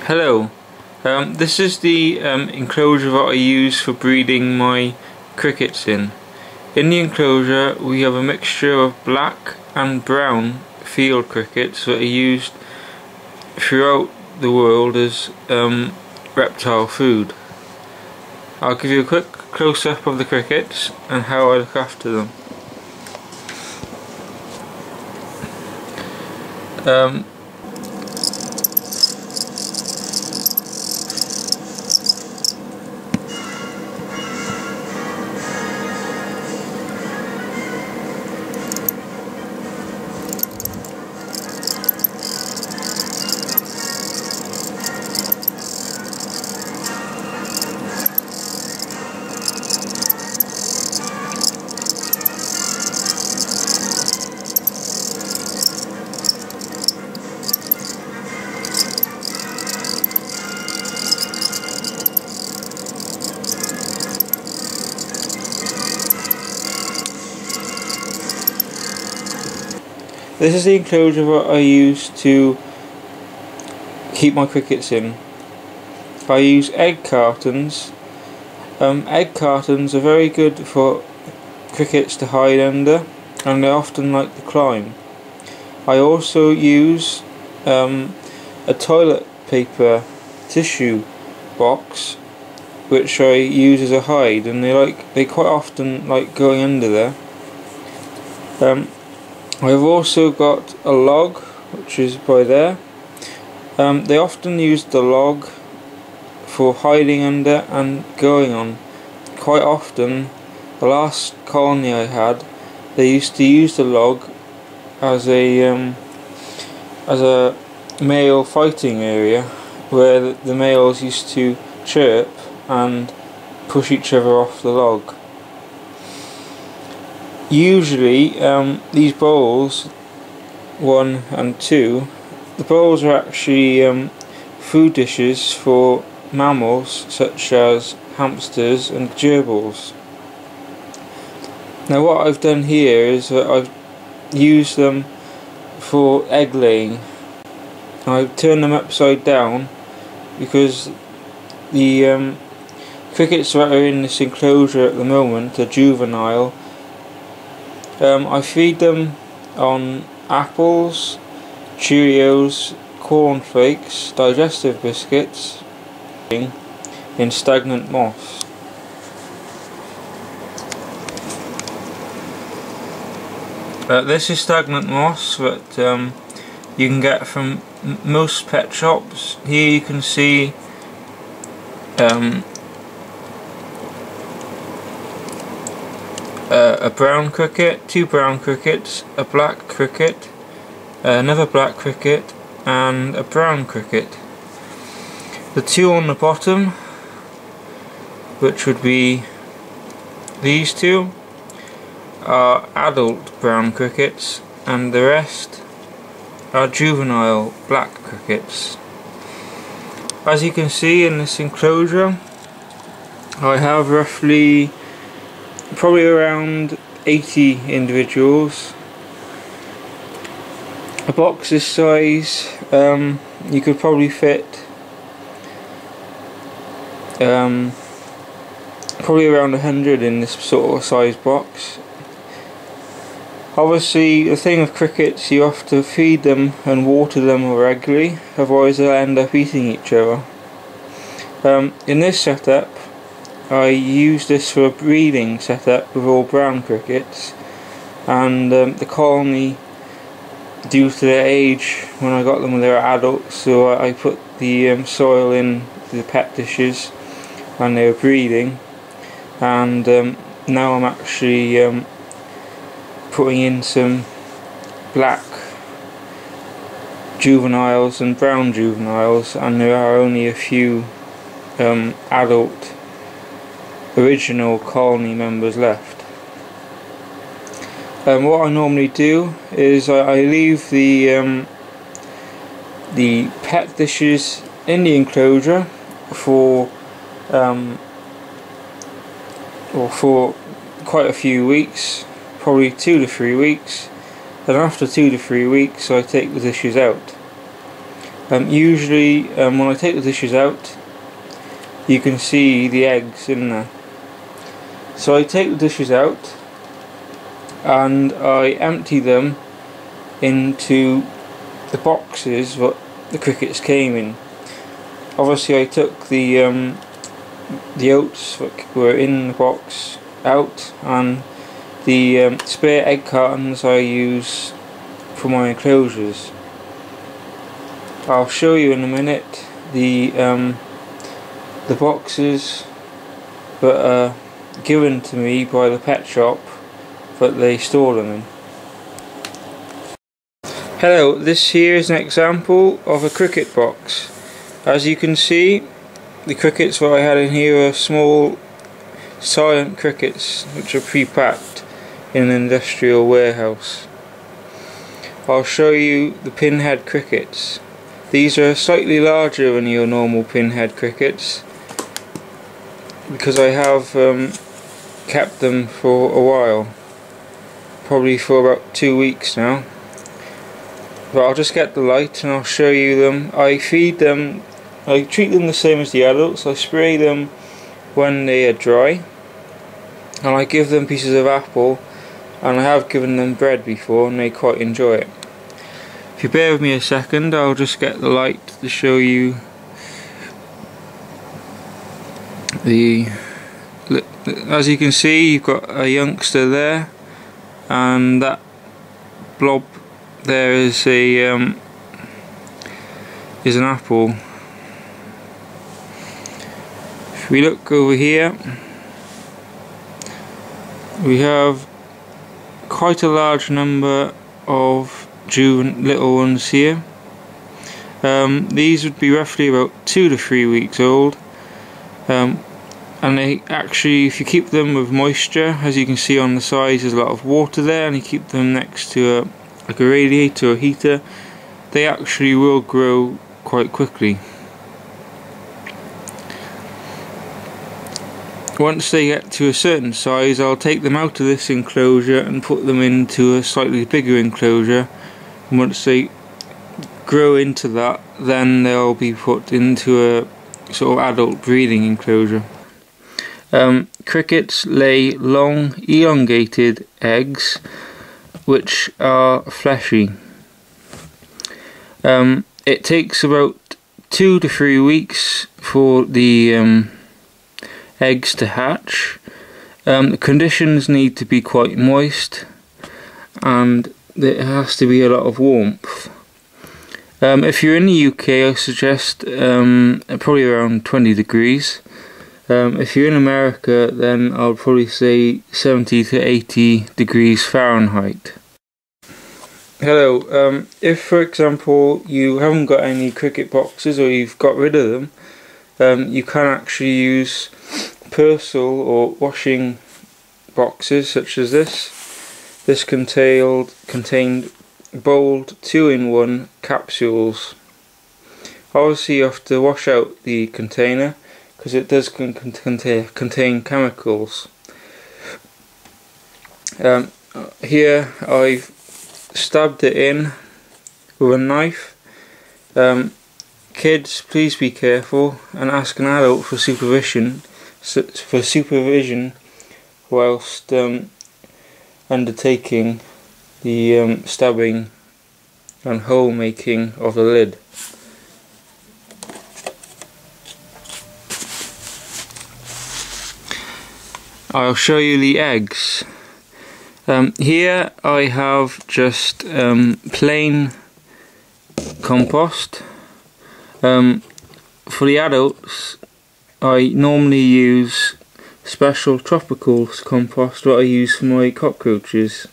Hello, this is the enclosure that I use for breeding my crickets in. In the enclosure we have a mixture of black and brown field crickets that are used throughout the world as reptile food. I'll give you a quick close-up of the crickets and how I look after them. This is the enclosure that I use to keep my crickets in. I use egg cartons. Egg cartons are very good for crickets to hide under, and they often like to climb. I also use a toilet paper tissue box which I use as a hide, and they quite often like going under there. I've also got a log which is by there. They often use the log for hiding under and going on. Quite often, the last colony I had, they used to use the log as a male fighting area where the males used to chirp and push each other off the log. Usually these bowls, 1 and 2, the bowls are actually food dishes for mammals such as hamsters and gerbils. Now what I've done here is that I've used them for egg laying. I've turned them upside down because the crickets that are in this enclosure at the moment are juvenile. I feed them on apples, Cheerios, cornflakes, digestive biscuits, in stagnant moss. This is stagnant moss that you can get from most pet shops. Here you can see a brown cricket, 2 brown crickets, a black cricket, another black cricket and a brown cricket. The 2 on the bottom, which would be these 2, are adult brown crickets, and the rest are juvenile black crickets. As you can see in this enclosure, I have probably around 80 individuals. A box this size, you could probably fit probably around 100 in this sort of size box. Obviously the thing with crickets, you have to feed them and water them regularly, otherwise they'll end up eating each other. In this setup I use this for a breeding setup with all brown crickets, and the colony, due to their age when I got them when they were adults, so I put the soil in the pet dishes and they were breeding, and now I'm actually putting in some black juveniles and brown juveniles, and there are only a few adult original colony members left. What I normally do is I leave the pet dishes in the enclosure for quite a few weeks, probably 2 to 3 weeks, and after 2 to 3 weeks I take the dishes out. Usually when I take the dishes out, you can see the eggs in there. So I take the dishes out and I empty them into the boxes that the crickets came in. Obviously I took the oats that were in the box out, and the spare egg cartons I use for my enclosures. I'll show you in a minute the boxes that are given to me by the pet shop that they store them in. Hello, this here is an example of a cricket box. As you can see, the crickets that I had in here are small silent crickets which are pre-packed in an industrial warehouse. I'll show you the pinhead crickets. These are slightly larger than your normal pinhead crickets because I have kept them for a while, probably for about 2 weeks now. But I'll just get the light and I'll show you them. I feed them, I treat them the same as the adults. I spray them when they are dry, and I give them pieces of apple, and I have given them bread before and they quite enjoy it. If you bear with me a second, I'll just get the light to show you as you can see, you've got a youngster there, and that blob there is an apple. If we look over here, we have quite a large number of little ones here. These would be roughly about 2 to 3 weeks old, and they actually, if you keep them with moisture, as you can see on the sides there's a lot of water there, and you keep them next to like a radiator or heater, they actually will grow quite quickly. Once they get to a certain size, I'll take them out of this enclosure and put them into a slightly bigger enclosure, and once they grow into that, then they'll be put into a sort of adult breeding enclosure. Crickets lay long, elongated eggs which are fleshy. It takes about 2 to 3 weeks for the eggs to hatch. The conditions need to be quite moist, and there has to be a lot of warmth. If you're in the UK, I suggest probably around 20 degrees. If you're in America, then I'll probably say 70 to 80 degrees Fahrenheit. Hello, if for example you haven't got any cricket boxes or you've got rid of them, you can actually use Persil or washing boxes such as this. This contained bold 2-in-1 capsules. Obviously you have to wash out the container because it does contain chemicals. Here I've stabbed it in with a knife. Kids, please be careful and ask an adult for supervision whilst undertaking the stabbing and hole making of the lid. I'll show you the eggs. Here I have just plain compost. For the adults, I normally use special tropical compost that I use for my cockroaches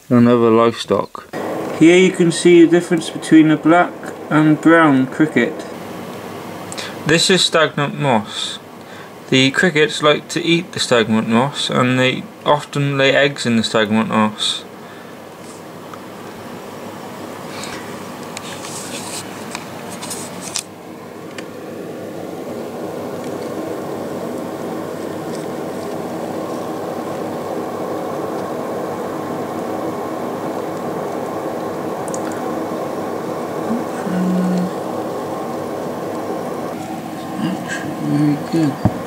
and other livestock. Here you can see the difference between a black and brown cricket. This is stagnant moss. The crickets like to eat the stagnant moss, and they often lay eggs in the stagnant moss. Good.